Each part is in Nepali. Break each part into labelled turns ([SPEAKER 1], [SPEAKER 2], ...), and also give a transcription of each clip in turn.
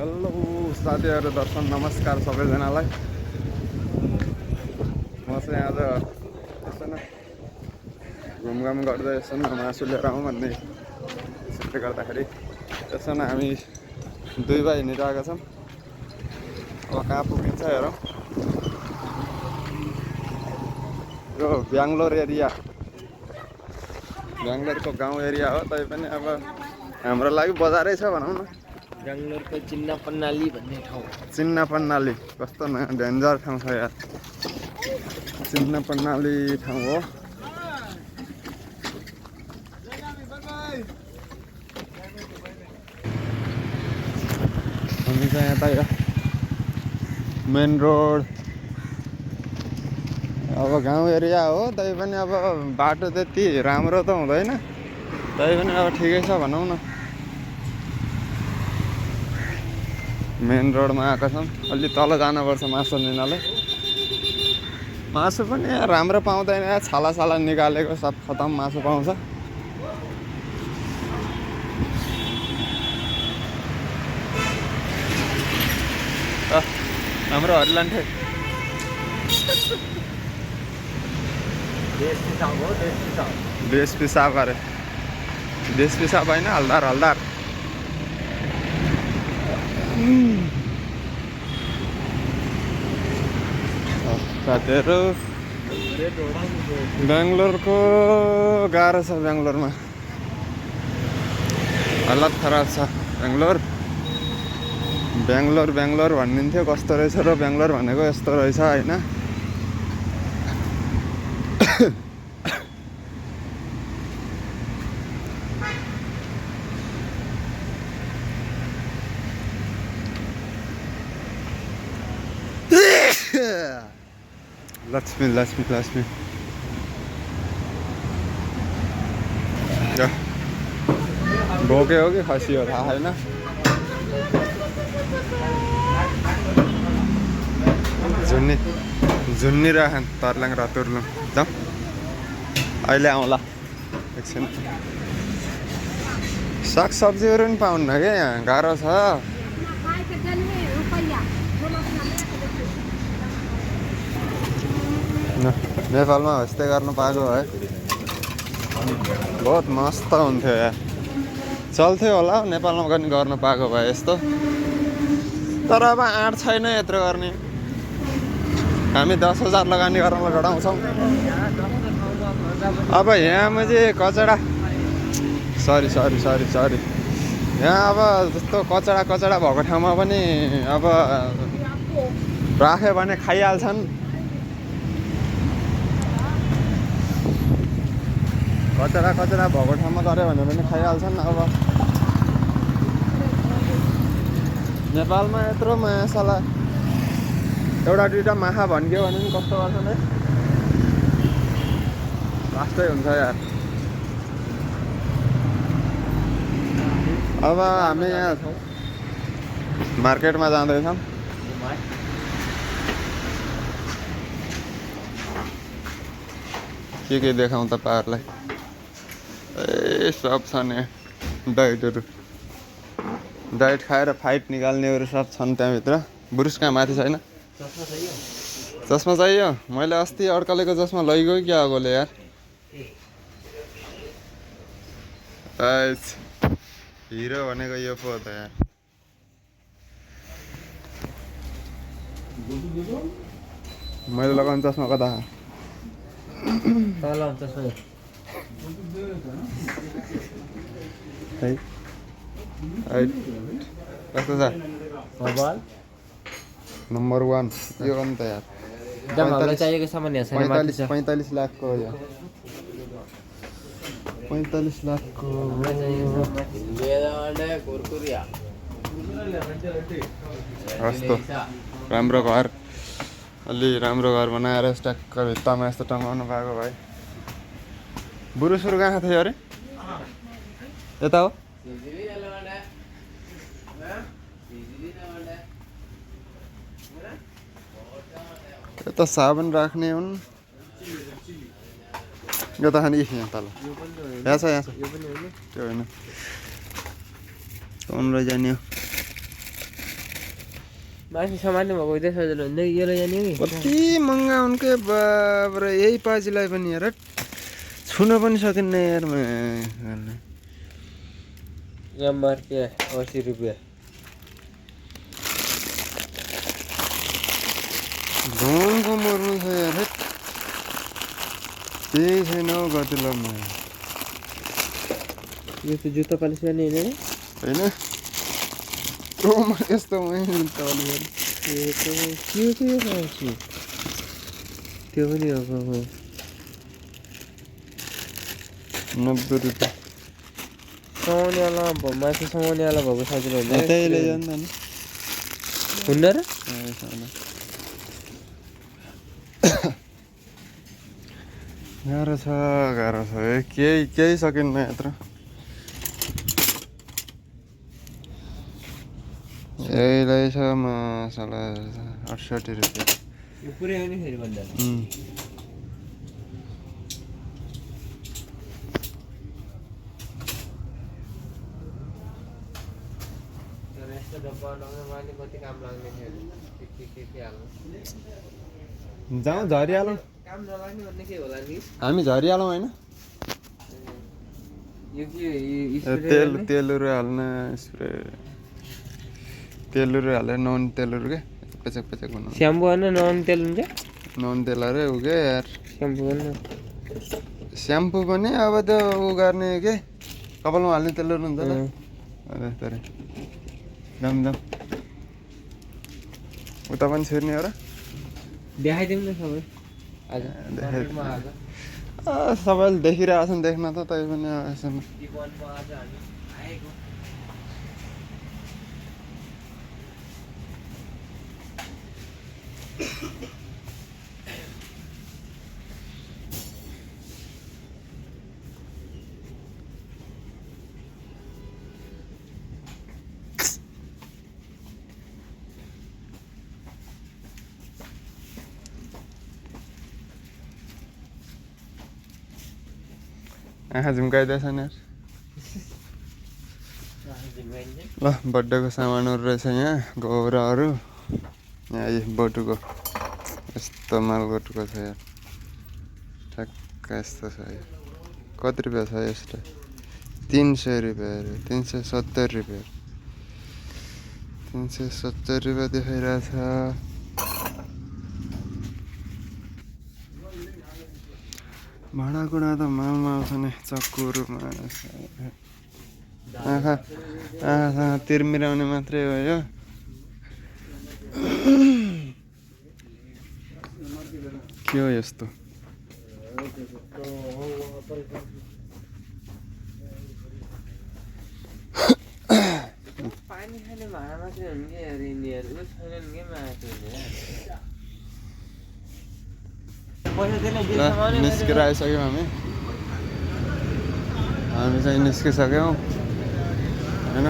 [SPEAKER 1] हेलो साथीहरु, दर्शन नमस्कार सबैजनालाई। म चाहिँ आज यसो न घुमघाम गर्दै यसो न मासु लिएर आउँ भन्ने हिसाबले गर्दाखेरि यसो न हामी दुई भाइ हिँडिरहेका छौँ। अब कहाँ पुगिन्छ हेरौँ। यो बेङ्गलोर एरिया, बेङ्गलोरको गाउँ एरिया हो, तैपनि अब हाम्रो लागि बजारै छ भनौँ न।
[SPEAKER 2] बेङ्गलोरको चिन्नापन्नाली भन्ने ठाउँ।
[SPEAKER 1] चिन्नापन्नाली कस्तो न डेन्जर ठाउँ छ यार। चिन्नापन्नाली ठाउँ हो। हामी चाहिँ यता यो मेन रोड, अब गाउँ एरिया हो, तैपनि अब बाटो त्यति राम्रो त हुँदैन, तैपनि अब ठिकै छ भनौँ न। मेन रोडमा आएका छौँ। अलि तल जानुपर्छ मासु लिनलाई। मासु पनि राम्रो पाउँदैन, छाला छाला निकालेको सब खतम मासु पाउँछ। हाम्रो हरिलान्ठे देश पिसाब अरे, देश पिसाब होइन, हल्दार हल्दार। साथीहरू, बेङ्गलोरको गाह्रो छ। बेङ्गलोरमा हालत खराब छ। बेङ्गलोर बेङ्गलोर भनिन्थ्यो, कस्तो रहेछ र बेङ्गलोर भनेको यस्तो रहेछ होइन। लक्ष्मी लक्ष्मी लक्ष्मी बोके हो कि खसी हो थाहा छैन। झुन्नी राखन तर्लाङ र तुर्लुङ जाउँ। अहिले आउँला एकछिन। सागसब्जीहरू पनि पाउन्न क्या यहाँ, गाह्रो छ। नेपालमा यस्तै गर्नु पाएको भए बहुत मस्त हुन्थ्यो यार। चल्थ्यो होला नेपालमा पनि गर्न पाएको भए यस्तो, तर अब आँट छैन यत्रो गर्ने। हामी 10,000 लगानी गरेर लडाउँछौँ। अब यहाँ मैले कचडा सरी यहाँ अब जस्तो कचडा भएको ठाउँमा पनि अब राख्यो भने खाइहाल्छन्। कचडा भएको ठाउँमा गऱ्यो भने पनि खाइहाल्छन्। अब नेपालमा यत्रो माछाला एउटा दुईवटा माछा भन्क्यो भने पनि कस्तो गर्छ नि, लास्टै हुन्छ यार। अब हामी यहाँ मार्केटमा जाँदैछौँ। के देखाउँ तपाईँहरूलाई? ए सब छ नि डाइटहरू। डाइट खाएर फाइट निकाल्नेहरू सब छन् त्यहाँभित्र। ब्रुस कहाँ माथि छैन? चस्मा चाहियो? मैले अस्ति अड्कलेको चस्मा लैगयो क्या अगोले यार। हिरो भनेको यो पो हो त यार। मैले लगाउने चस्मा कता? कस्तो छ? नम्बर 1 यो हो नि त यार। 45 लाखको हो यो। 45 लाखको कस्तो राम्रो घर, अलि राम्रो घर बनाएर ट्याक्क भित्तामा यस्तो टङ्गाउनु पाएको भाइ। बुरुसुरु कहाँ थियो अरे? यता हो। यता साबुन राख्ने हुन्। यो त खाने यहाँ तल यहाँ छ त्यो होइन। कौन रह जाने
[SPEAKER 2] माथि समात्नु भएको हुँदै सजिलो हुन्छ कि यो लैजाने कि
[SPEAKER 1] कति महँगा उनकै बाबर यही पाजीलाई पनि यार छुन पनि सकिन्न यार
[SPEAKER 2] नम्बर के 80 रुपियाँ
[SPEAKER 1] ढुङ्गो मर्नु छ यार त्यही छैन हौ कति लम्बा
[SPEAKER 2] यो त जुत्ता पालिस गर्ने होइन
[SPEAKER 1] होइन रोमा यस्तो जुत्ता पालिस
[SPEAKER 2] त्यो पनि हो
[SPEAKER 1] 90 रुपियाँ
[SPEAKER 2] समाउनेवाला माथि समाउनेवाला भएको सजिलो हुन्छ
[SPEAKER 1] त्यही लैजानु नि
[SPEAKER 2] हुन्न र
[SPEAKER 1] गाह्रो छ केही सकिन्न यत्र यहीलाई छ मसला 68 रुपियाँ
[SPEAKER 2] यो पुरै हो नि फेरि भन्दा यस्तो डब्बा मैले कति काम लाग्ने थियो के हाल्नु
[SPEAKER 1] जाउँ झरिहालौँ
[SPEAKER 2] काम नलाग्ने भन्ने के होला नि
[SPEAKER 1] हामी झरिहालौँ होइन
[SPEAKER 2] यो
[SPEAKER 1] तेलहरू हाल्न स्प्रे तेलहरू हालेर नन तेलहरू के पेचक बनाउनु
[SPEAKER 2] स्याम्पू होइन नन तेल हुन्छ
[SPEAKER 1] नन तेल अरे उ के यार
[SPEAKER 2] स्याम्पू होइन
[SPEAKER 1] स्याम्पू पनि अब त्यो उ गर्ने के कपालमा हाल्ने तेलहरू हुन्छ नि अरे दम उता पनि छिर्ने हो र
[SPEAKER 2] देखाइदिउँ न सबै आज
[SPEAKER 1] सबैले देखिरहेको छन् देख्न त तै पनि यसमा आँखा झुम्काइदिएछ नि ल बर्थडेको सामानहरू रहेछ यहाँ गौराहरू यहाँ बटुको यस्तो माल बटुको छ यार ठ्याक्क यस्तो छ यो कति रुपियाँ छ यस्तो 300 रुपियाँ अरे 370 रुपियाँ 370 रुपियाँ देखाइरहेछ भाँडाकुँडा त मालमा आउँछ नि चक्कुहरूमा आँखासँग तिर्मिराउने मात्रै हो यो के हो यस्तो
[SPEAKER 2] पानी खाने भाँडा मात्रै हुन् कि यिनीहरू छैनन् कि माथि
[SPEAKER 1] निस्केर आइसक्यौँ हामी चाहिँ निस्किसक्यौँ होइन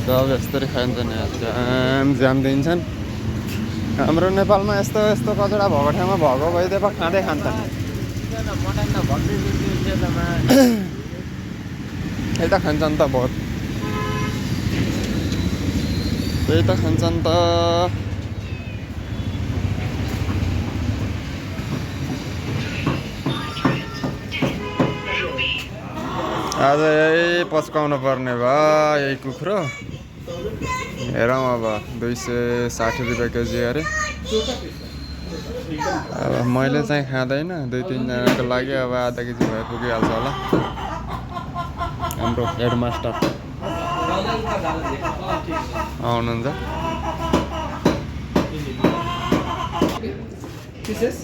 [SPEAKER 1] सब यस्तरी खाइन्छ नि जाम दिन्छन् हाम्रो नेपालमा यस्तो कचडा भएको ठाउँमा भएको भइदिए पो खाँदै खान्छन् यता खान्छन् त बहुत त्यही त खान्छन् त आज यही पस्काउनु पर्ने भयो यही कुखुरो हेरौँ अब 260 रुपियाँ केजी अरे अब मैले चाहिँ खाँदैन 2-3 जनाको लागि अब आधा केजी भए पुगिहाल्छ होला हाम्रो हेडमास्टर आउनुहुन्छ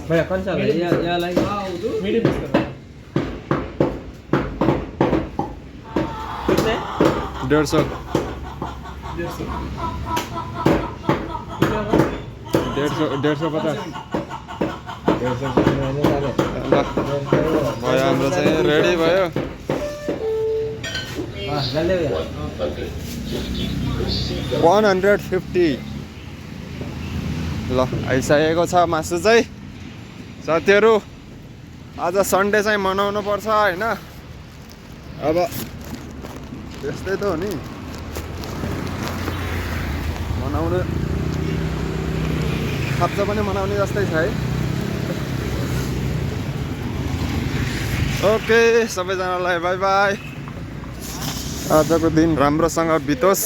[SPEAKER 2] भैया कौन सा है या लाइक मीडियम पीस करो कितने
[SPEAKER 1] 150 150 भयो हाम्रो चाहिँ रेडी भयो 150 ल आइसकेको छ मासु चाहिँ साथीहरू आज सन्डे चाहिँ मनाउनु पर्छ होइन अब त्यस्तै त हो नि मनाउने खर्च पनि मनाउने जस्तै छ है ओके सबैजनालाई बाई बाई आजको दिन राम्रोसँग बितोस्